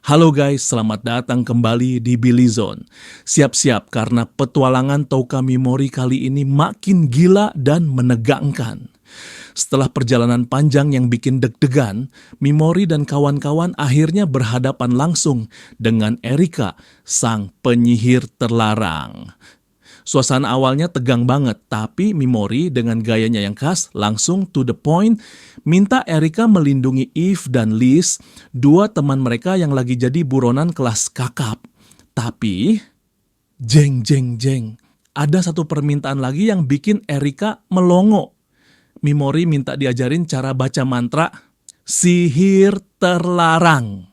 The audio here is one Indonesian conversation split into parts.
Halo guys, selamat datang kembali di Billy Zone. Siap-siap karena petualangan Touka Mimori kali ini makin gila dan menegangkan. Setelah perjalanan panjang yang bikin deg-degan, Mimori dan kawan-kawan akhirnya berhadapan langsung dengan Erika, sang penyihir terlarang. Suasana awalnya tegang banget, tapi Mimori dengan gayanya yang khas langsung to the point minta Erika melindungi Eve dan Liz, dua teman mereka yang lagi jadi buronan kelas kakap. Tapi, jeng, ada satu permintaan lagi yang bikin Erika melongo. Mimori minta diajarin cara baca mantra sihir terlarang.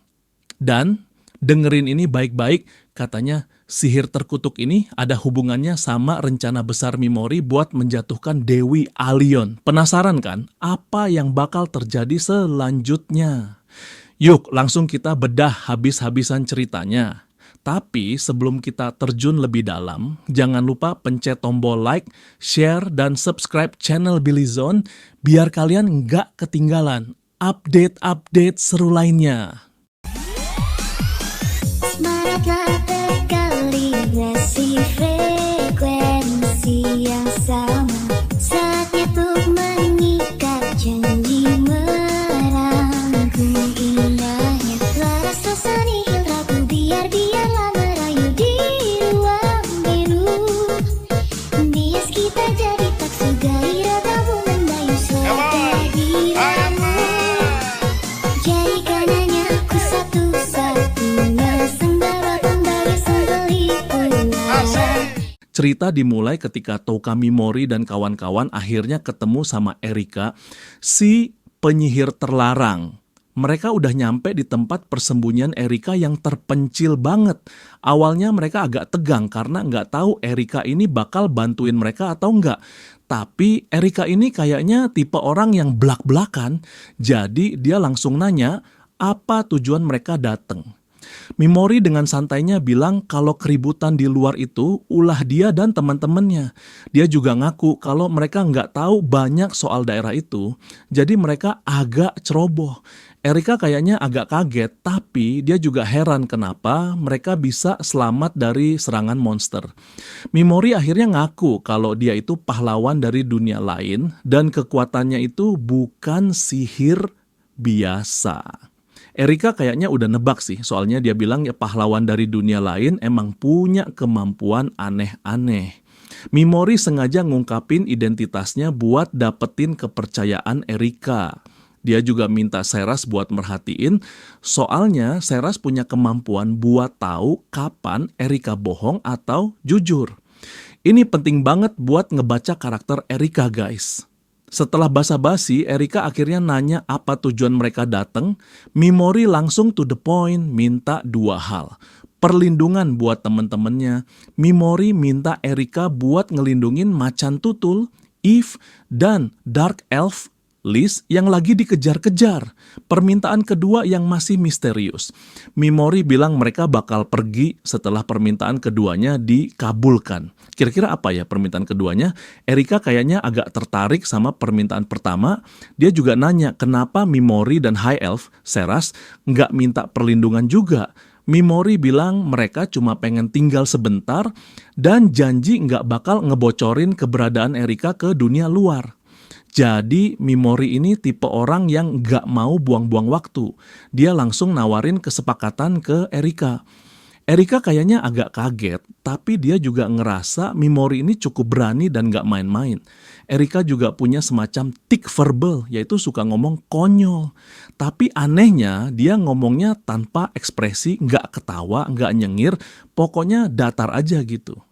Dan dengerin ini baik-baik, katanya sihir terkutuk ini ada hubungannya sama rencana besar Mimori buat menjatuhkan Dewi Allion. Penasaran kan apa yang bakal terjadi selanjutnya? Yuk langsung kita bedah habis-habisan ceritanya. Tapi sebelum kita terjun lebih dalam, jangan lupa pencet tombol like, share, dan subscribe channel Billy Zone biar kalian nggak ketinggalan update-update seru lainnya. Ngasih frekuensi yang sama, saatnya untuk mengikat janji merangkum indahnya laras rasa nihil ragu biarlah merayu di ruang biru bias kita jadi tak segairah tamu mendayu serta diramu jadikan hanya aku satu-satunya sembara pembagi sembeliku. Cerita dimulai ketika Touka Mimori dan kawan-kawan akhirnya ketemu sama Erika, si penyihir terlarang. Mereka udah nyampe di tempat persembunyian Erika yang terpencil banget. Awalnya mereka agak tegang karena nggak tahu Erika ini bakal bantuin mereka atau nggak. Tapi Erika ini kayaknya tipe orang yang blak-blakan, jadi dia langsung nanya apa tujuan mereka datang. Mimori dengan santainya bilang kalau keributan di luar itu ulah dia dan teman-temannya. Dia juga ngaku kalau mereka nggak tahu banyak soal daerah itu, jadi mereka agak ceroboh. Erika kayaknya agak kaget, tapi dia juga heran kenapa mereka bisa selamat dari serangan monster. Mimori akhirnya ngaku kalau dia itu pahlawan dari dunia lain dan kekuatannya itu bukan sihir biasa. Erika kayaknya udah nebak sih, soalnya dia bilang ya pahlawan dari dunia lain emang punya kemampuan aneh-aneh. Mimori sengaja ngungkapin identitasnya buat dapetin kepercayaan Erika. Dia juga minta Seras buat merhatiin, soalnya Seras punya kemampuan buat tahu kapan Erika bohong atau jujur. Ini penting banget buat ngebaca karakter Erika, guys. Setelah basa-basi, Erika akhirnya nanya apa tujuan mereka datang. Mimori langsung to the point minta dua hal. Perlindungan buat temen-temennya. Mimori minta Erika buat ngelindungin macan tutul, Eve, dan Dark Elf, Liz yang lagi dikejar-kejar. Permintaan kedua yang masih misterius. Mimori bilang mereka bakal pergi setelah permintaan keduanya dikabulkan. Kira-kira apa ya permintaan keduanya? Erika kayaknya agak tertarik sama permintaan pertama. Dia juga nanya kenapa Mimori dan High Elf, Seras, nggak minta perlindungan juga. Mimori bilang mereka cuma pengen tinggal sebentar dan janji nggak bakal ngebocorin keberadaan Erika ke dunia luar. Jadi Mimori ini tipe orang yang gak mau buang-buang waktu. Dia langsung nawarin kesepakatan ke Erika. Erika kayaknya agak kaget, tapi dia juga ngerasa Mimori ini cukup berani dan gak main-main. Erika juga punya semacam tik verbal, yaitu suka ngomong konyol. Tapi anehnya dia ngomongnya tanpa ekspresi, gak ketawa, gak nyengir, pokoknya datar aja gitu.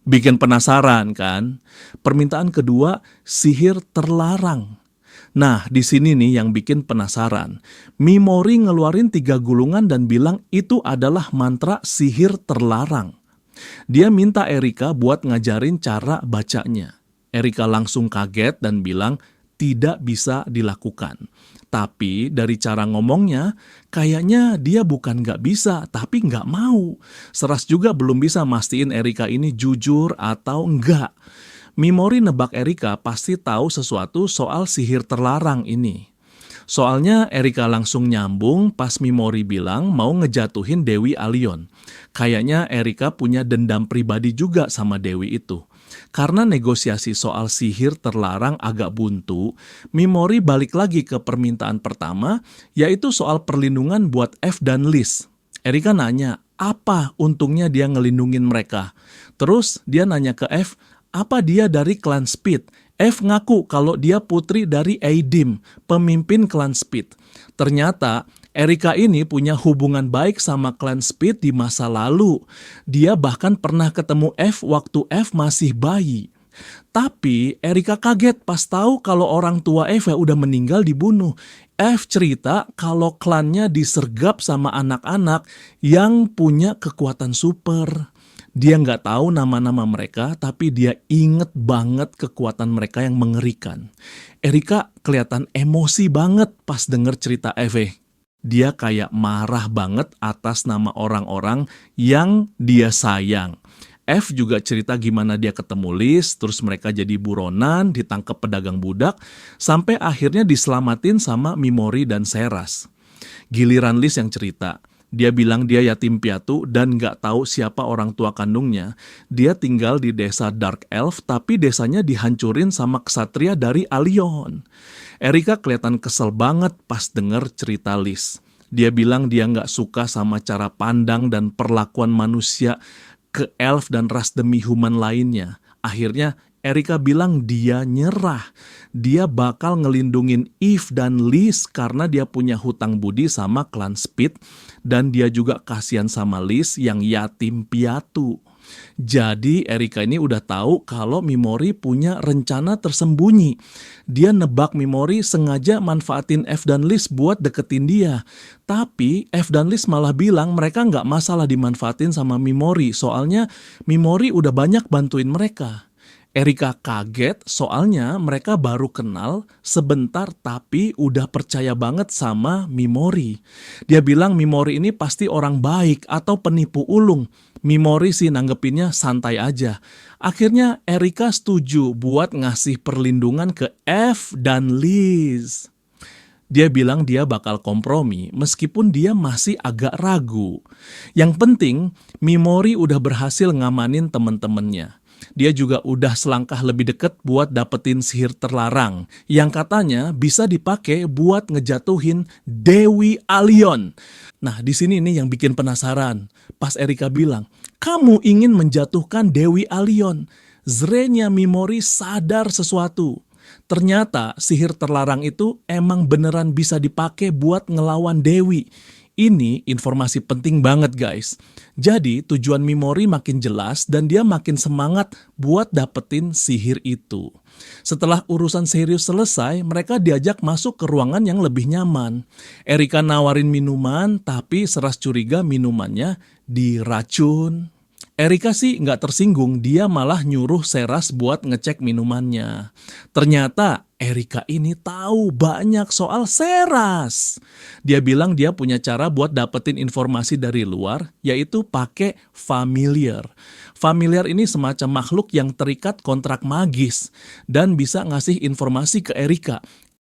Bikin penasaran kan? Permintaan kedua, sihir terlarang. Nah, di sini nih yang bikin penasaran. Mimori ngeluarin 3 gulungan dan bilang itu adalah mantra sihir terlarang. Dia minta Erika buat ngajarin cara bacanya. Erika langsung kaget dan bilang tidak bisa dilakukan. Tapi dari cara ngomongnya, kayaknya dia bukan nggak bisa, tapi nggak mau. Seras juga belum bisa mastiin Erika ini jujur atau enggak. Mimori nebak Erika pasti tahu sesuatu soal sihir terlarang ini. Soalnya Erika langsung nyambung pas Mimori bilang mau ngejatuhin Dewi Allion. Kayaknya Erika punya dendam pribadi juga sama Dewi itu. Karena negosiasi soal sihir terlarang agak buntu, Mimori balik lagi ke permintaan pertama, yaitu soal perlindungan buat F dan Liz. Erika nanya, apa untungnya dia ngelindungin mereka? Terus dia nanya ke F, apa dia dari klan Speed? F ngaku kalau dia putri dari Aidim, pemimpin klan Speed. Ternyata Erika ini punya hubungan baik sama klan Speed di masa lalu. Dia bahkan pernah ketemu F waktu F masih bayi. Tapi Erika kaget pas tahu kalau orang tua F udah meninggal dibunuh. F cerita kalau klannya disergap sama anak-anak yang punya kekuatan super. Dia nggak tahu nama-nama mereka, tapi dia inget banget kekuatan mereka yang mengerikan. Erika kelihatan emosi banget pas denger cerita Eve. Dia kayak marah banget atas nama orang-orang yang dia sayang. F juga cerita gimana dia ketemu Liz, terus mereka jadi buronan, ditangkap pedagang budak, sampai akhirnya diselamatin sama Mimori dan Seras. Giliran Liz yang cerita. Dia bilang dia yatim piatu dan nggak tahu siapa orang tua kandungnya. Dia tinggal di desa Dark Elf, tapi desanya dihancurin sama ksatria dari Allion. Erika kelihatan kesel banget pas denger cerita Liz. Dia bilang dia nggak suka sama cara pandang dan perlakuan manusia ke elf dan ras demi human lainnya. Akhirnya Erika bilang dia nyerah. Dia bakal ngelindungin Eve dan Liz karena dia punya hutang budi sama klan Speed. Dan dia juga kasihan sama Liz yang yatim piatu. Jadi Erika ini udah tahu kalau Mimori punya rencana tersembunyi. Dia nebak Mimori sengaja manfaatin F dan Liz buat deketin dia. Tapi F dan Liz malah bilang mereka nggak masalah dimanfaatin sama Mimori. Soalnya Mimori udah banyak bantuin mereka. Erika kaget soalnya mereka baru kenal sebentar tapi udah percaya banget sama Mimori. Dia bilang Mimori ini pasti orang baik atau penipu ulung. Mimori sih nanggepinnya santai aja. Akhirnya Erika setuju buat ngasih perlindungan ke F dan Liz. Dia bilang dia bakal kompromi meskipun dia masih agak ragu. Yang penting Mimori udah berhasil ngamanin temen-temennya. Dia juga udah selangkah lebih deket buat dapetin sihir terlarang yang katanya bisa dipakai buat ngejatuhin Dewi Allion. Nah, di sini nih yang bikin penasaran. Pas Erika bilang, "Kamu ingin menjatuhkan Dewi Allion." Zrenya Mimori sadar sesuatu. Ternyata sihir terlarang itu emang beneran bisa dipakai buat ngelawan Dewi. Ini informasi penting banget guys. Jadi tujuan Mimori makin jelas dan dia makin semangat buat dapetin sihir itu. Setelah urusan serius selesai, mereka diajak masuk ke ruangan yang lebih nyaman. Erika nawarin minuman, tapi Seras curiga minumannya diracun. Erika sih nggak tersinggung, dia malah nyuruh Seras buat ngecek minumannya. Ternyata Erika ini tahu banyak soal Seras. Dia bilang dia punya cara buat dapetin informasi dari luar, yaitu pakai familiar. Familiar ini semacam makhluk yang terikat kontrak magis dan bisa ngasih informasi ke Erika.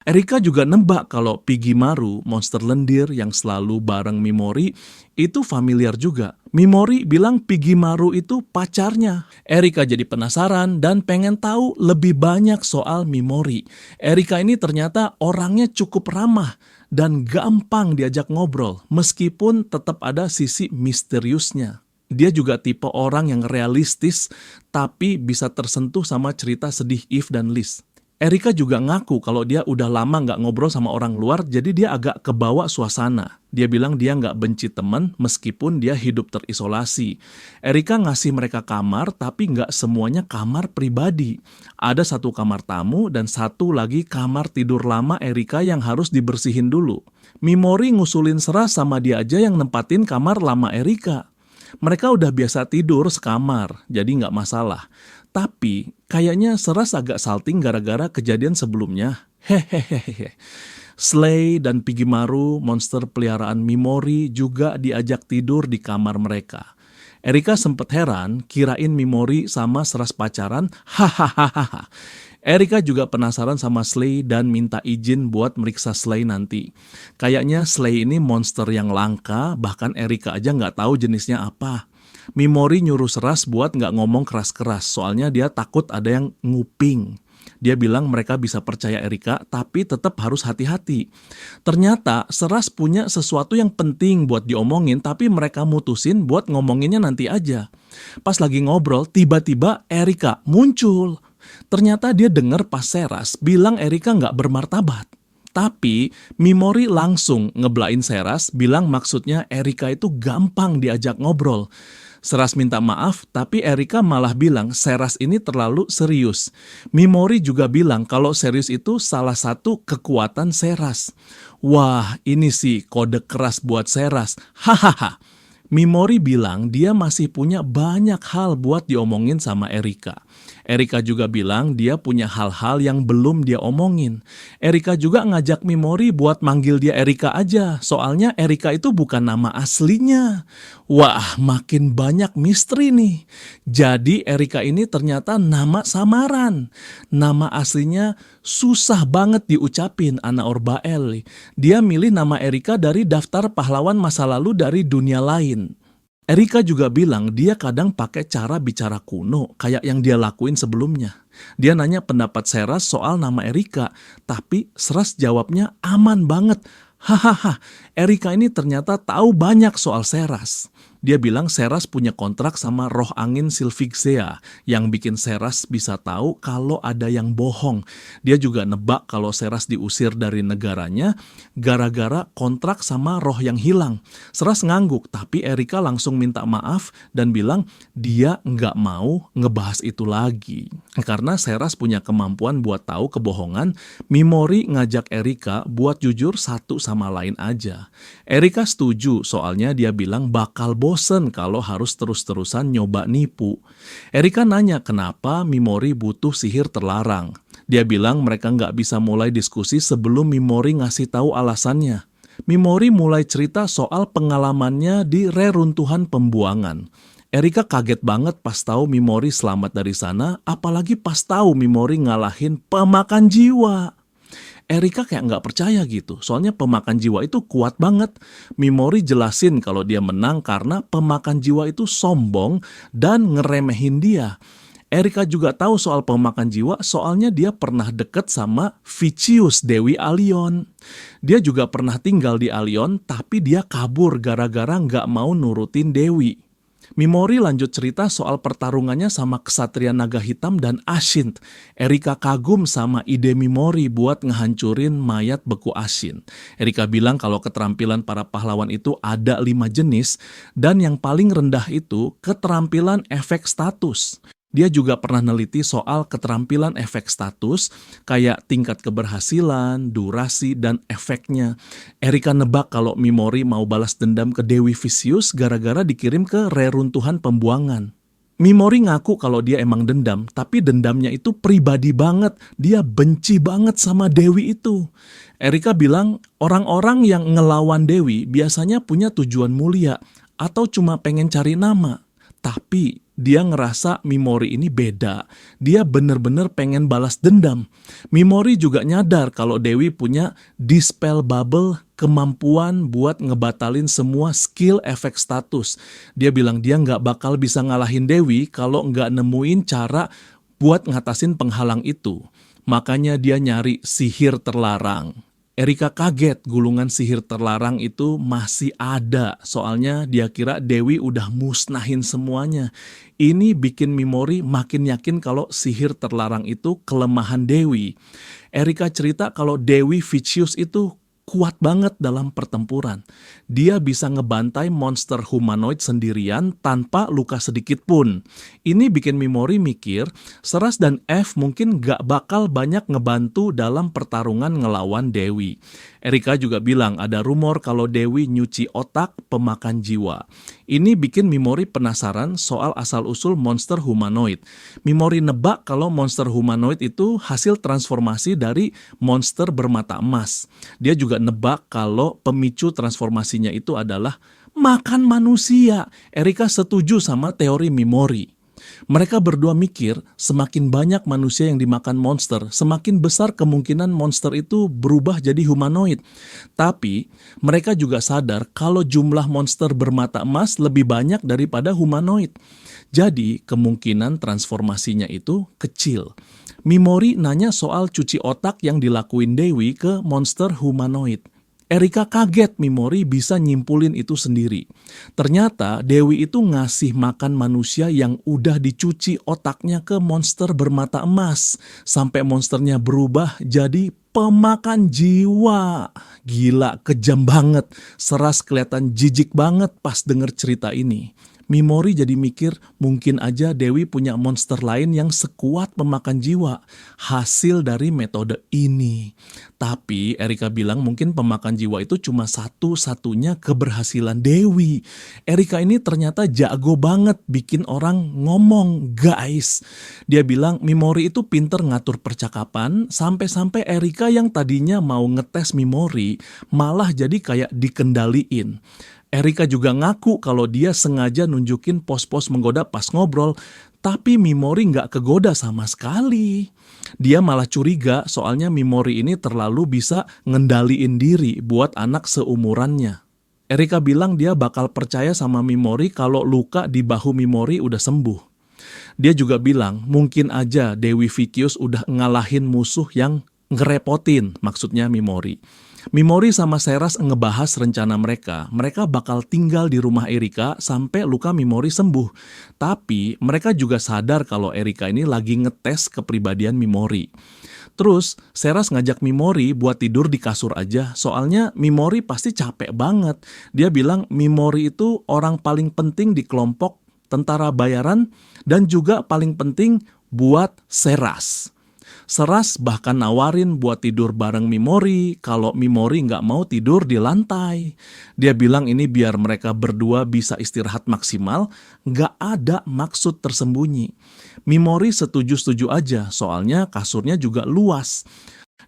Erika juga nebak kalau Pigimaru, monster lendir yang selalu bareng Mimori, itu familiar juga. Mimori bilang Pigimaru itu pacarnya. Erika jadi penasaran dan pengen tahu lebih banyak soal Mimori. Erika ini ternyata orangnya cukup ramah dan gampang diajak ngobrol, meskipun tetap ada sisi misteriusnya. Dia juga tipe orang yang realistis, tapi bisa tersentuh sama cerita sedih Eve dan Liz. Erika juga ngaku kalau dia udah lama nggak ngobrol sama orang luar, jadi dia agak kebawa suasana. Dia bilang dia nggak benci teman meskipun dia hidup terisolasi. Erika ngasih mereka kamar, tapi nggak semuanya kamar pribadi. Ada satu kamar tamu dan satu lagi kamar tidur lama Erika yang harus dibersihin dulu. Mimori ngusulin Seras sama dia aja yang nempatin kamar lama Erika. Mereka udah biasa tidur sekamar, jadi nggak masalah. Tapi kayaknya Seras agak salting gara-gara kejadian sebelumnya. Hehehehe. Slay dan Pigimaru, monster peliharaan Mimori, juga diajak tidur di kamar mereka. Erika sempet heran, kirain Mimori sama Seras pacaran. Hahaha. Erika juga penasaran sama Slay dan minta izin buat meriksa Slay nanti. Kayaknya Slay ini monster yang langka, bahkan Erika aja nggak tahu jenisnya apa. Mimori nyuruh Seras buat nggak ngomong keras-keras, soalnya dia takut ada yang nguping. Dia bilang mereka bisa percaya Erika, tapi tetap harus hati-hati. Ternyata Seras punya sesuatu yang penting buat diomongin, tapi mereka mutusin buat ngomonginnya nanti aja. Pas lagi ngobrol, tiba-tiba Erika muncul. Ternyata dia dengar pas Seras bilang Erika nggak bermartabat. Tapi Mimori langsung ngeblain Seras, bilang maksudnya Erika itu gampang diajak ngobrol. Seras minta maaf, tapi Erika malah bilang Seras ini terlalu serius. Mimori juga bilang kalau serius itu salah satu kekuatan Seras. Wah, ini sih kode keras buat Seras. Hahaha. Mimori bilang dia masih punya banyak hal buat diomongin sama Erika. Erika juga bilang dia punya hal-hal yang belum dia omongin. Erika juga ngajak Mimori buat manggil dia Erika aja, soalnya Erika itu bukan nama aslinya. Wah, makin banyak misteri nih. Jadi Erika ini ternyata nama samaran. Nama aslinya susah banget diucapin, Ana Orbael. Dia milih nama Erika dari daftar pahlawan masa lalu dari dunia lain. Erika juga bilang dia kadang pakai cara bicara kuno kayak yang dia lakuin sebelumnya. Dia nanya pendapat Seras soal nama Erika, tapi Seras jawabnya aman banget. Hahaha, Erika ini ternyata tahu banyak soal Seras. Dia bilang Seras punya kontrak sama roh angin Sylphixea yang bikin Seras bisa tahu kalau ada yang bohong. Dia juga nebak kalau Seras diusir dari negaranya gara-gara kontrak sama roh yang hilang. Seras ngangguk, tapi Erika langsung minta maaf dan bilang dia nggak mau ngebahas itu lagi. Karena Seras punya kemampuan buat tahu kebohongan, Mimori ngajak Erika buat jujur satu sama lain aja. Erika setuju, soalnya dia bilang bakal bosen kalau harus terus-terusan nyoba nipu. Erika nanya kenapa Mimori butuh sihir terlarang. Dia bilang mereka nggak bisa mulai diskusi sebelum Mimori ngasih tahu alasannya. Mimori mulai cerita soal pengalamannya di reruntuhan pembuangan. Erika kaget banget pas tahu Mimori selamat dari sana, apalagi pas tahu Mimori ngalahin pemakan jiwa. Erika kayak nggak percaya gitu, soalnya pemakan jiwa itu kuat banget. Mimori jelasin kalau dia menang karena pemakan jiwa itu sombong dan ngeremehin dia. Erika juga tahu soal pemakan jiwa soalnya dia pernah deket sama Vicious, Dewi Alion. Dia juga pernah tinggal di Alion, tapi dia kabur gara-gara nggak mau nurutin Dewi. Mimori lanjut cerita soal pertarungannya sama Ksatria Naga Hitam dan Ashint. Erika kagum sama ide Mimori buat ngehancurin mayat beku Ashint. Erika bilang kalau keterampilan para pahlawan itu ada 5 jenis, dan yang paling rendah itu keterampilan efek status. Dia juga pernah neliti soal keterampilan efek status, kayak tingkat keberhasilan, durasi, dan efeknya. Erika nebak kalau Mimori mau balas dendam ke Dewi Vicious gara-gara dikirim ke reruntuhan pembuangan. Mimori ngaku kalau dia emang dendam, tapi dendamnya itu pribadi banget. Dia benci banget sama Dewi itu. Erika bilang orang-orang yang ngelawan Dewi biasanya punya tujuan mulia atau cuma pengen cari nama. Tapi dia ngerasa Mimori ini beda. Dia bener-bener pengen balas dendam. Mimori juga nyadar kalau Dewi punya Dispel Bubble, kemampuan buat ngebatalin semua skill efek status. Dia bilang dia nggak bakal bisa ngalahin Dewi kalau nggak nemuin cara buat ngatasin penghalang itu. Makanya dia nyari sihir terlarang. Erika kaget gulungan sihir terlarang itu masih ada, soalnya dia kira Dewi udah musnahin semuanya. Ini bikin Mimori makin yakin kalau sihir terlarang itu kelemahan Dewi. Erika cerita kalau Dewi Vicious itu kuat banget dalam pertempuran. Dia bisa ngebantai monster humanoid sendirian tanpa luka sedikit pun. Ini bikin Mimori mikir, Seras dan F mungkin gak bakal banyak ngebantu dalam pertarungan ngelawan Dewi. Erika juga bilang ada rumor kalau Dewi nyuci otak pemakan jiwa. Ini bikin Mimori penasaran soal asal-usul monster humanoid. Mimori nebak kalau monster humanoid itu hasil transformasi dari monster bermata emas. Dia juga nebak kalau pemicu transformasinya itu adalah makan manusia. Erika setuju sama teori Mimori. Mereka berdua mikir semakin banyak manusia yang dimakan monster, semakin besar kemungkinan monster itu berubah jadi humanoid. Tapi mereka juga sadar kalau jumlah monster bermata emas lebih banyak daripada humanoid. Jadi kemungkinan transformasinya itu kecil. Mimori nanya soal cuci otak yang dilakuin Dewi ke monster humanoid. Erika kaget Mimori bisa nyimpulin itu sendiri. Ternyata Dewi itu ngasih makan manusia yang udah dicuci otaknya ke monster bermata emas. Sampai monsternya berubah jadi pemakan jiwa. Gila, kejam banget. Seras kelihatan jijik banget pas denger cerita ini. Mimori jadi mikir mungkin aja Dewi punya monster lain yang sekuat pemakan jiwa. Hasil dari metode ini. Tapi Erika bilang mungkin pemakan jiwa itu cuma satu-satunya keberhasilan Dewi. Erika ini ternyata jago banget bikin orang ngomong, guys. Dia bilang Mimori itu pinter ngatur percakapan, sampai-sampai Erika yang tadinya mau ngetes Mimori malah jadi kayak dikendaliin. Erika juga ngaku kalau dia sengaja nunjukin pos-pos menggoda pas ngobrol, tapi Mimori nggak kegoda sama sekali. Dia malah curiga soalnya Mimori ini terlalu bisa ngendaliin diri buat anak seumurannya. Erika bilang dia bakal percaya sama Mimori kalau luka di bahu Mimori udah sembuh. Dia juga bilang mungkin aja Dewi Vicious udah ngalahin musuh yang ngerepotin, maksudnya Mimori. Mimori sama Seras ngebahas rencana mereka. Mereka bakal tinggal di rumah Erika sampai luka Mimori sembuh. Tapi mereka juga sadar kalau Erika ini lagi ngetes kepribadian Mimori. Terus Seras ngajak Mimori buat tidur di kasur aja. Soalnya Mimori pasti capek banget. Dia bilang Mimori itu orang paling penting di kelompok tentara bayaran dan juga paling penting buat Seras. Seras bahkan nawarin buat tidur bareng Mimori kalau Mimori nggak mau tidur di lantai. Dia bilang ini biar mereka berdua bisa istirahat maksimal, nggak ada maksud tersembunyi. Mimori setuju-setuju aja, soalnya kasurnya juga luas.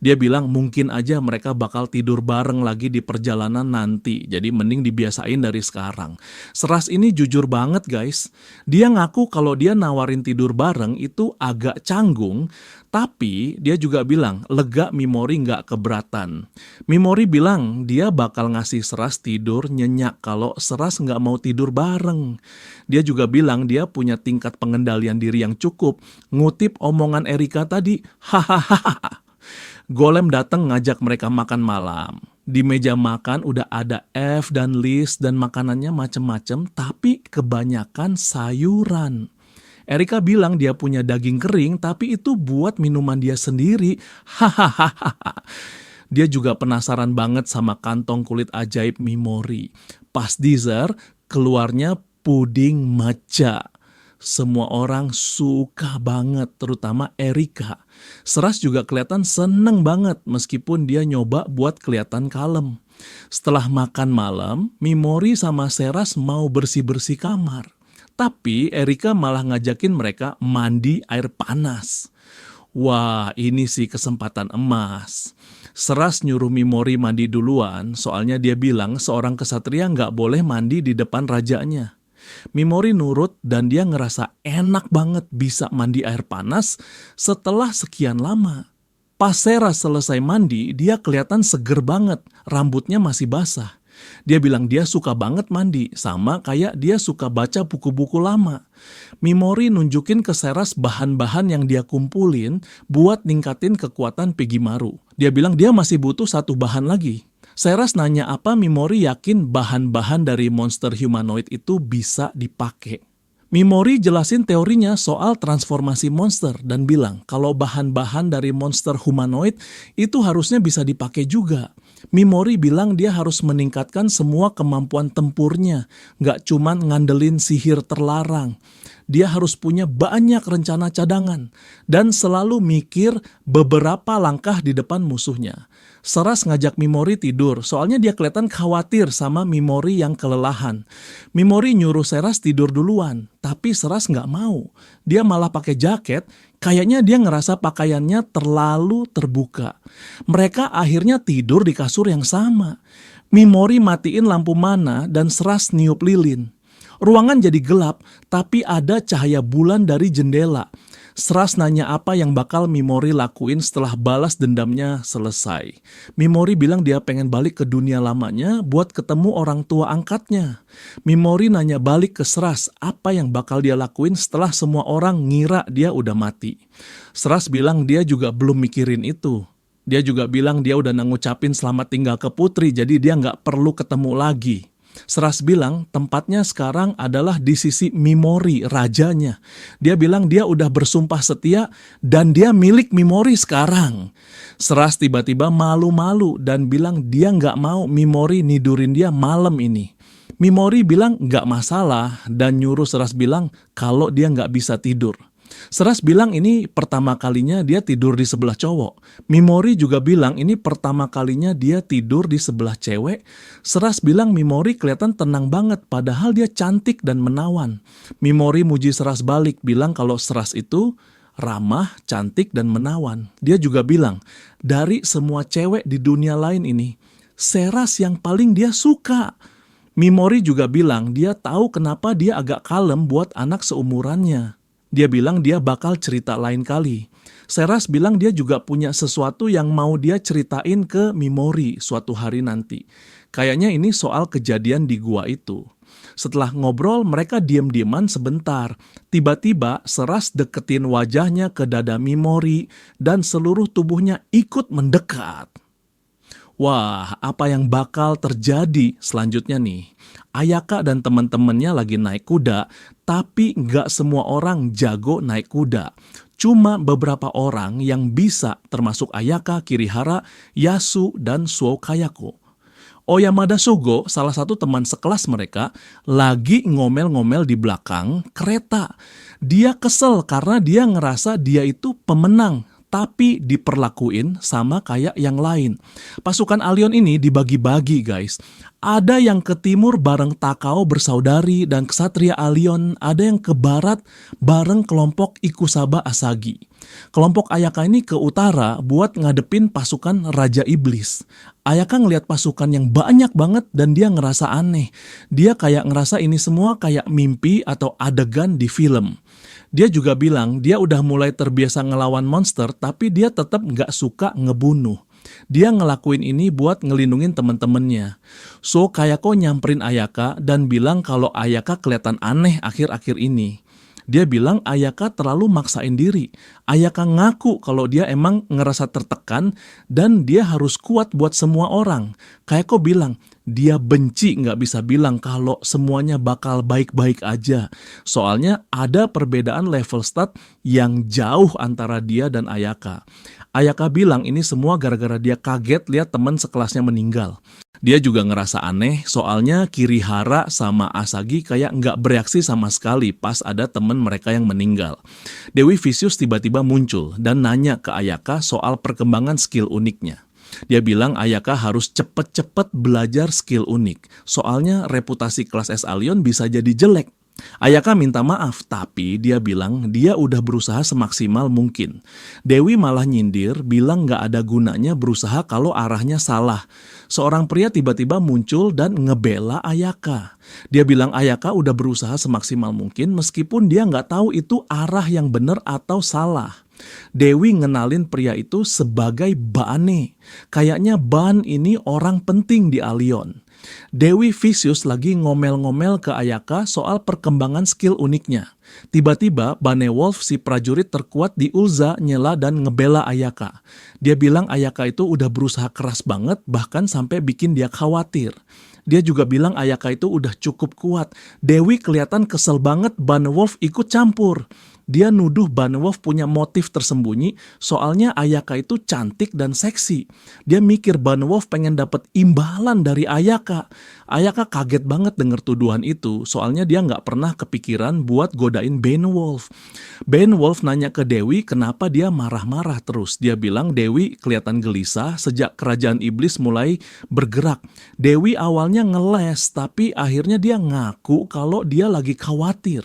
Dia bilang mungkin aja mereka bakal tidur bareng lagi di perjalanan nanti, jadi mending dibiasain dari sekarang. Seras ini jujur banget guys, dia ngaku kalau dia nawarin tidur bareng itu agak canggung, tapi dia juga bilang lega Mimori nggak keberatan. Mimori bilang dia bakal ngasih Seras tidur nyenyak kalau Seras nggak mau tidur bareng. Dia juga bilang dia punya tingkat pengendalian diri yang cukup, ngutip omongan Erika tadi, hahaha. Golem datang ngajak mereka makan malam. Di meja makan udah ada F dan Liz dan makanannya macem-macem, tapi kebanyakan sayuran. Erika bilang dia punya daging kering, tapi itu buat minuman dia sendiri. Hahaha. Dia juga penasaran banget sama kantong kulit ajaib Mimori. Pas dessert, keluarnya puding matcha. Semua orang suka banget, terutama Erika. Seras juga kelihatan seneng banget meskipun dia nyoba buat kelihatan kalem. Setelah makan malam, Mimori sama Seras mau bersih-bersih kamar. Tapi Erika malah ngajakin mereka mandi air panas. Wah, ini sih kesempatan emas. Seras nyuruh Mimori mandi duluan, soalnya dia bilang seorang kesatria nggak boleh mandi di depan rajanya. Mimori nurut dan dia ngerasa enak banget bisa mandi air panas setelah sekian lama. Pas Seras selesai mandi, dia kelihatan seger banget, rambutnya masih basah. Dia bilang dia suka banget mandi, sama kayak dia suka baca buku-buku lama. Mimori nunjukin ke Seras bahan-bahan yang dia kumpulin buat ningkatin kekuatan Pegimaru. Dia bilang dia masih butuh satu bahan lagi. Seras nanya apa Mimori yakin bahan-bahan dari monster humanoid itu bisa dipakai. Mimori jelasin teorinya soal transformasi monster dan bilang kalau bahan-bahan dari monster humanoid itu harusnya bisa dipakai juga. Mimori bilang dia harus meningkatkan semua kemampuan tempurnya, nggak cuman ngandelin sihir terlarang. Dia harus punya banyak rencana cadangan dan selalu mikir beberapa langkah di depan musuhnya. Seras ngajak Mimori tidur, soalnya dia kelihatan khawatir sama Mimori yang kelelahan. Mimori nyuruh Seras tidur duluan, tapi Seras nggak mau. Dia malah pakai jaket, kayaknya dia ngerasa pakaiannya terlalu terbuka. Mereka akhirnya tidur di kasur yang sama. Mimori matiin lampu mana dan Seras niup lilin. Ruangan jadi gelap, tapi ada cahaya bulan dari jendela. Seras nanya apa yang bakal Mimori lakuin setelah balas dendamnya selesai. Mimori bilang dia pengen balik ke dunia lamanya buat ketemu orang tua angkatnya. Mimori nanya balik ke Seras apa yang bakal dia lakuin setelah semua orang ngira dia udah mati. Seras bilang dia juga belum mikirin itu. Dia juga bilang dia udah ngucapin selamat tinggal ke Putri, jadi dia nggak perlu ketemu lagi. Seras bilang tempatnya sekarang adalah di sisi Mimori, rajanya. Dia bilang dia udah bersumpah setia dan dia milik Mimori sekarang. Seras tiba-tiba malu-malu dan bilang dia nggak mau Mimori nidurin dia malam ini. Mimori bilang nggak masalah dan nyuruh Seras bilang kalau dia nggak bisa tidur. Seras bilang ini pertama kalinya dia tidur di sebelah cowok. Mimori juga bilang ini pertama kalinya dia tidur di sebelah cewek. Seras bilang Mimori kelihatan tenang banget padahal dia cantik dan menawan. Mimori muji Seras balik bilang kalau Seras itu ramah, cantik, dan menawan. Dia juga bilang dari semua cewek di dunia lain ini, Seras yang paling dia suka. Mimori juga bilang dia tahu kenapa dia agak kalem buat anak seumurannya. Dia bilang dia bakal cerita lain kali. Seras bilang dia juga punya sesuatu yang mau dia ceritain ke Mimori suatu hari nanti. Kayaknya ini soal kejadian di gua itu. Setelah ngobrol, mereka diam-diaman sebentar. Tiba-tiba Seras deketin wajahnya ke dada Mimori dan seluruh tubuhnya ikut mendekat. Wah, apa yang bakal terjadi selanjutnya nih? Ayaka dan teman-temannya lagi naik kuda, tapi nggak semua orang jago naik kuda. Cuma beberapa orang yang bisa, termasuk Ayaka, Kirihara, Yasu, dan Suo Kayako. Oyamada Sugo, salah satu teman sekelas mereka, lagi ngomel-ngomel di belakang kereta. Dia kesel karena dia ngerasa dia itu pemenang, tapi diperlakuin sama kayak yang lain. Pasukan Allion ini dibagi-bagi guys. Ada yang ke timur bareng Takao bersaudari dan Ksatria Allion, ada yang ke barat bareng kelompok Ikusaba Asagi. Kelompok Ayaka ini ke utara buat ngadepin pasukan Raja Iblis. Ayaka ngelihat pasukan yang banyak banget dan dia ngerasa aneh. Dia kayak ngerasa ini semua kayak mimpi atau adegan di film. Dia juga bilang dia udah mulai terbiasa ngelawan monster tapi dia tetap nggak suka ngebunuh. Dia ngelakuin ini buat ngelindungin temen-temennya. So Kayako nyamperin Ayaka dan bilang kalau Ayaka kelihatan aneh akhir-akhir ini. Dia bilang Ayaka terlalu maksain diri. Ayaka ngaku kalau dia emang ngerasa tertekan dan dia harus kuat buat semua orang. Kayako bilang dia benci nggak bisa bilang kalau semuanya bakal baik-baik aja. Soalnya ada perbedaan level stat yang jauh antara dia dan Ayaka. Ayaka bilang ini semua gara-gara dia kaget lihat teman sekelasnya meninggal. Dia juga ngerasa aneh soalnya Kirihara sama Asagi kayak nggak bereaksi sama sekali pas ada temen mereka yang meninggal. Dewi Vicious tiba-tiba muncul dan nanya ke Ayaka soal perkembangan skill uniknya. Dia bilang Ayaka harus cepet-cepet belajar skill unik. Soalnya reputasi kelas S Allion bisa jadi jelek. Ayaka minta maaf, tapi dia bilang dia udah berusaha semaksimal mungkin. Dewi malah nyindir, bilang gak ada gunanya berusaha kalau arahnya salah. Seorang pria tiba-tiba muncul dan ngebela Ayaka. Dia bilang Ayaka udah berusaha semaksimal mungkin meskipun dia gak tahu itu arah yang benar atau salah. Dewi ngenalin pria itu sebagai Bane. Kayaknya Ban ini orang penting di Allion. Dewi Vicious lagi ngomel-ngomel ke Ayaka soal perkembangan skill uniknya. Tiba-tiba Bane Wolf si prajurit terkuat di Ulza nyela dan ngebela Ayaka. Dia bilang Ayaka itu udah berusaha keras banget bahkan sampai bikin dia khawatir. Dia juga bilang Ayaka itu udah cukup kuat. Dewi kelihatan kesel banget Bane Wolf ikut campur. Dia nuduh Bane Wolf punya motif tersembunyi soalnya Ayaka itu cantik dan seksi. Dia mikir Bane Wolf pengen dapet imbalan dari Ayaka. Ayaka kaget banget denger tuduhan itu soalnya dia nggak pernah kepikiran buat godain Bane Wolf. Bane Wolf nanya ke Dewi kenapa dia marah-marah terus. Dia bilang Dewi kelihatan gelisah sejak kerajaan iblis mulai bergerak. Dewi awalnya ngeles tapi akhirnya dia ngaku kalau dia lagi khawatir.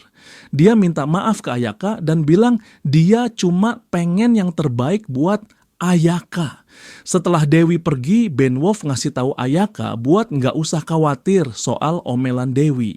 Dia minta maaf ke Ayaka dan bilang dia cuma pengen yang terbaik buat Ayaka. Setelah Dewi pergi, Bane Wolf ngasih tahu Ayaka buat nggak usah khawatir soal omelan Dewi.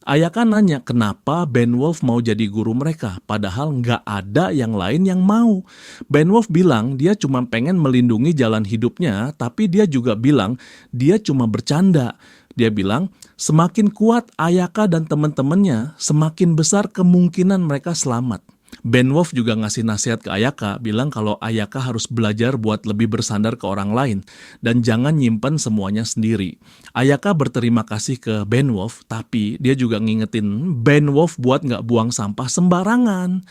Ayaka nanya kenapa Beowulf mau jadi guru mereka, padahal nggak ada yang lain yang mau. Beowulf bilang dia cuma pengen melindungi jalan hidupnya, tapi dia juga bilang dia cuma bercanda. Dia bilang, semakin kuat Ayaka dan teman-temannya, semakin besar kemungkinan mereka selamat. Beowulf juga ngasih nasihat ke Ayaka, bilang kalau Ayaka harus belajar buat lebih bersandar ke orang lain dan jangan nyimpen semuanya sendiri. Ayaka berterima kasih ke Beowulf, tapi dia juga ngingetin Beowulf buat nggak buang sampah sembarangan.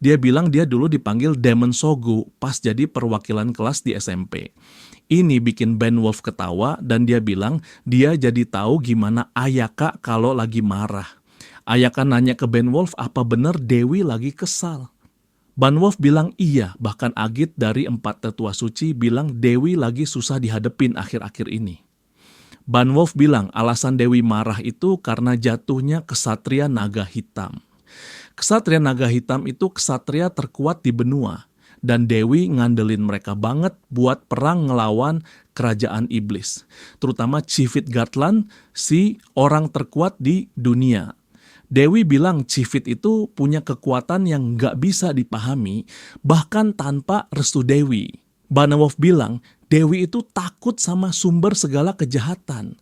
Dia bilang dia dulu dipanggil Demon Sogu pas jadi perwakilan kelas di SMP. Ini bikin Beowulf ketawa dan dia bilang dia jadi tahu gimana Ayaka kalau lagi marah. Ayaka nanya ke Beowulf apa benar Dewi lagi kesal. Beowulf bilang iya, bahkan Agit dari 4 tetua suci bilang Dewi lagi susah dihadepin akhir-akhir ini. Beowulf bilang alasan Dewi marah itu karena jatuhnya kesatria naga hitam. Kesatria naga hitam itu kesatria terkuat di benua, dan Dewi ngandelin mereka banget buat perang ngelawan kerajaan iblis, terutama Chifit Gatlan, si orang terkuat di dunia. Dewi bilang Chifit itu punya kekuatan yang nggak bisa dipahami, bahkan tanpa restu Dewi. Beowulf bilang Dewi itu takut sama sumber segala kejahatan.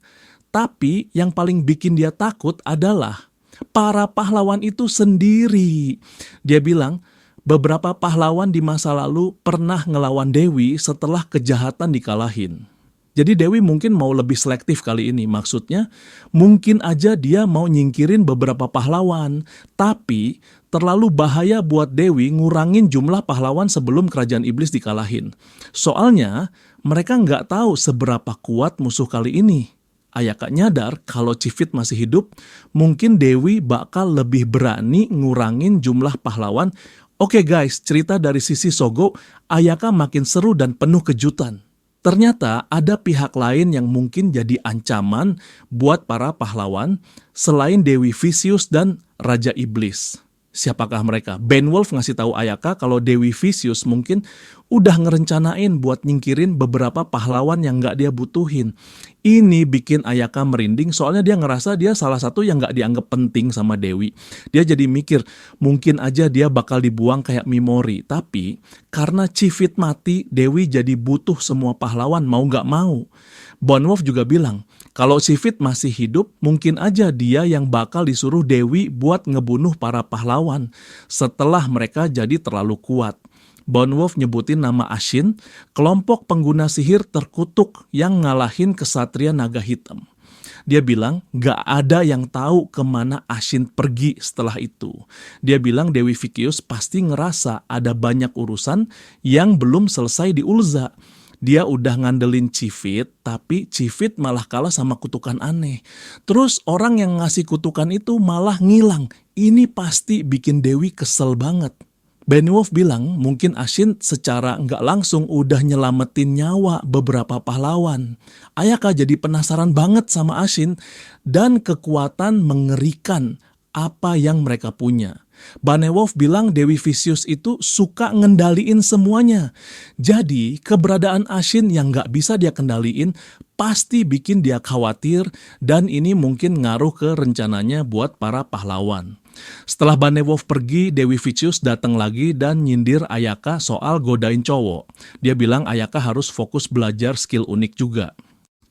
Tapi yang paling bikin dia takut adalah para pahlawan itu sendiri. Dia bilang beberapa pahlawan di masa lalu pernah ngelawan Dewi setelah kejahatan dikalahin. Jadi Dewi mungkin mau lebih selektif kali ini. Maksudnya mungkin aja dia mau nyingkirin beberapa pahlawan. Tapi terlalu bahaya buat Dewi ngurangin jumlah pahlawan sebelum kerajaan iblis dikalahin. Soalnya mereka nggak tahu seberapa kuat musuh kali ini. Ayaka nyadar kalau Chifit masih hidup, mungkin Dewi bakal lebih berani ngurangin jumlah pahlawan. Oke guys, cerita dari sisi Sogo, Ayaka makin seru dan penuh kejutan. Ternyata ada pihak lain yang mungkin jadi ancaman buat para pahlawan selain Dewi Vicious dan Raja Iblis. Siapakah mereka? Beowulf ngasih tahu Ayaka kalau Dewi Vicious mungkin udah ngerencanain buat nyingkirin beberapa pahlawan yang nggak dia butuhin. Ini bikin Ayaka merinding soalnya dia ngerasa dia salah satu yang nggak dianggap penting sama Dewi. Dia jadi mikir mungkin aja dia bakal dibuang kayak Mimori. Tapi karena Chifit mati, Dewi jadi butuh semua pahlawan mau nggak mau. Beowulf juga bilang, kalau Chifit masih hidup, mungkin aja dia yang bakal disuruh Dewi buat ngebunuh para pahlawan setelah mereka jadi terlalu kuat. Beowulf nyebutin nama Ashin, kelompok pengguna sihir terkutuk yang ngalahin kesatria naga hitam. Dia bilang gak ada yang tahu kemana Ashin pergi setelah itu. Dia bilang Dewi Vicious pasti ngerasa ada banyak urusan yang belum selesai di Ulza. Dia udah ngandelin Chifit, tapi Chifit malah kalah sama kutukan aneh. Terus orang yang ngasih kutukan itu malah ngilang. Ini pasti bikin Dewi kesel banget. Beowulf bilang mungkin Ashin secara nggak langsung udah nyelamatin nyawa beberapa pahlawan. Ayaka jadi penasaran banget sama Ashin dan kekuatan mengerikan apa yang mereka punya. Beowulf bilang Dewi Vicious itu suka ngendaliin semuanya. Jadi keberadaan Ashin yang nggak bisa dia kendaliin pasti bikin dia khawatir dan ini mungkin ngaruh ke rencananya buat para pahlawan. Setelah Beowulf pergi, Dewi Vicious datang lagi dan nyindir Ayaka soal godain cowok. Dia bilang Ayaka harus fokus belajar skill unik juga.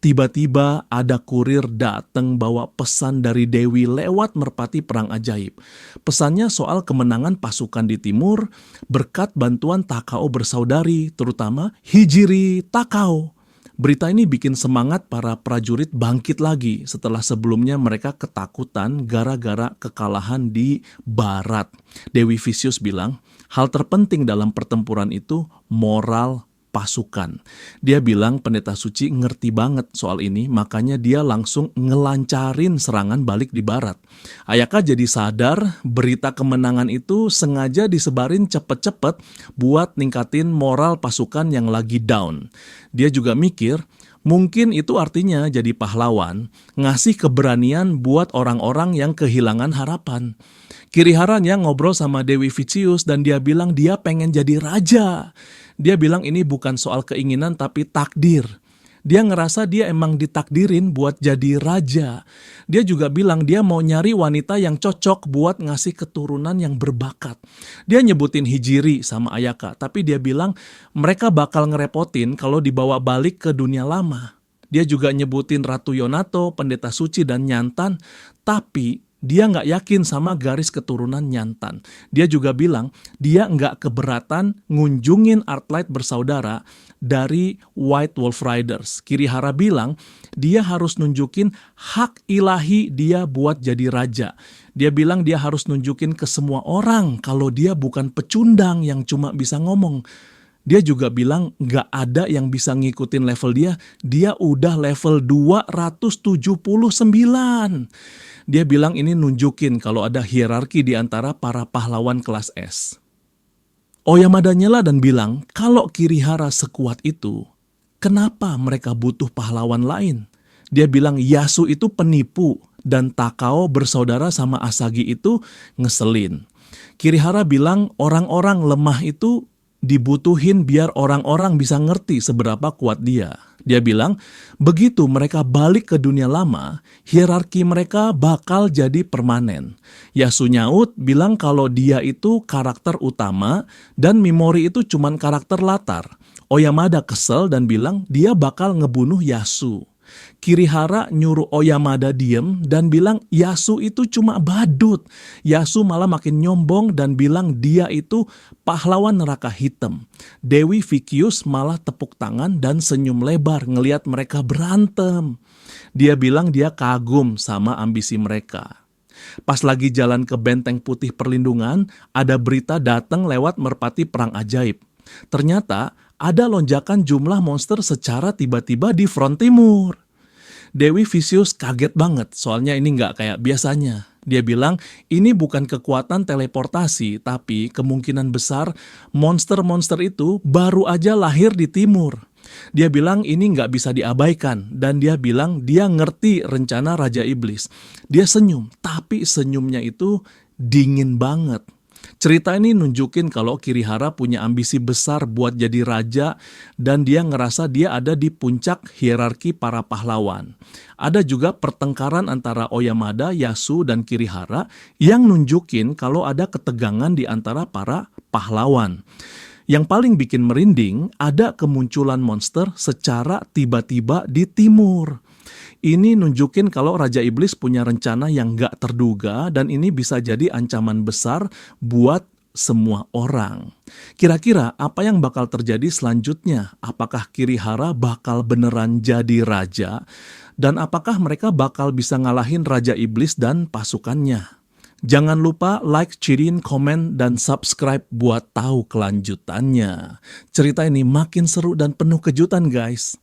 Tiba-tiba ada kurir datang bawa pesan dari Dewi lewat merpati perang ajaib. Pesannya soal kemenangan pasukan di timur berkat bantuan Takao bersaudari, terutama Hijiri Takao. Berita ini bikin semangat para prajurit bangkit lagi setelah sebelumnya mereka ketakutan gara-gara kekalahan di barat. Dewi Vicious bilang, hal terpenting dalam pertempuran itu moral pasukan. Dia bilang pendeta suci ngerti banget soal ini, makanya dia langsung ngelancarin serangan balik di barat. Ayaka jadi sadar berita kemenangan itu sengaja disebarin cepet-cepet buat ningkatin moral pasukan yang lagi down. Dia juga mikir, mungkin itu artinya jadi pahlawan, ngasih keberanian buat orang-orang yang kehilangan harapan. Kiriharan yang ngobrol sama Dewi Vicious dan dia bilang dia pengen jadi raja. Dia bilang ini bukan soal keinginan tapi takdir. Dia ngerasa dia emang ditakdirin buat jadi raja. Dia juga bilang dia mau nyari wanita yang cocok buat ngasih keturunan yang berbakat. Dia nyebutin Hijri sama Ayaka, tapi dia bilang mereka bakal ngerepotin kalau dibawa balik ke dunia lama. Dia juga nyebutin Ratu Yonato, Pendeta Suci, dan Nyantan, tapi dia nggak yakin sama garis keturunan Nyantan. Dia juga bilang dia nggak keberatan ngunjungin Arclight bersaudara dari White Wolf Riders. Kirihara bilang dia harus nunjukin hak ilahi dia buat jadi raja. Dia bilang dia harus nunjukin ke semua orang kalau dia bukan pecundang yang cuma bisa ngomong. Dia juga bilang nggak ada yang bisa ngikutin level dia. Dia udah level 279. Dia bilang ini nunjukin kalau ada hierarki di antara para pahlawan kelas S. Oyamada nyela dan bilang, kalau Kirihara sekuat itu, kenapa mereka butuh pahlawan lain? Dia bilang Yasu itu penipu dan Takao bersaudara sama Asagi itu ngeselin. Kirihara bilang orang-orang lemah itu dibutuhin biar orang-orang bisa ngerti seberapa kuat dia. Dia bilang, begitu mereka balik ke dunia lama, hierarki mereka bakal jadi permanen. Yasu nyaut bilang kalau dia itu karakter utama dan Mimori itu cuman karakter latar. Oyamada kesel dan bilang dia bakal ngebunuh Yasu. Kirihara nyuruh Oyamada diem dan bilang Yasu itu cuma badut. Yasu malah makin nyombong dan bilang dia itu pahlawan neraka hitam. Dewi Vikius malah tepuk tangan dan senyum lebar ngeliat mereka berantem. Dia bilang dia kagum sama ambisi mereka. Pas lagi jalan ke Benteng Putih Perlindungan, ada berita datang lewat merpati perang ajaib. Ternyata ada lonjakan jumlah monster secara tiba-tiba di front timur. Dewi Vicious kaget banget, soalnya ini nggak kayak biasanya. Dia bilang, ini bukan kekuatan teleportasi, tapi kemungkinan besar monster-monster itu baru aja lahir di timur. Dia bilang ini nggak bisa diabaikan, dan dia bilang dia ngerti rencana Raja Iblis. Dia senyum, tapi senyumnya itu dingin banget. Cerita ini nunjukin kalau Kirihara punya ambisi besar buat jadi raja dan dia ngerasa dia ada di puncak hierarki para pahlawan. Ada juga pertengkaran antara Oyamada, Yasu, dan Kirihara yang nunjukin kalau ada ketegangan di antara para pahlawan. Yang paling bikin merinding, ada kemunculan monster secara tiba-tiba di timur. Ini nunjukin kalau Raja Iblis punya rencana yang gak terduga dan ini bisa jadi ancaman besar buat semua orang. Kira-kira apa yang bakal terjadi selanjutnya? Apakah Kirihara bakal beneran jadi raja? Dan apakah mereka bakal bisa ngalahin Raja Iblis dan pasukannya? Jangan lupa like, cirin, komen, dan subscribe buat tahu kelanjutannya. Cerita ini makin seru dan penuh kejutan guys.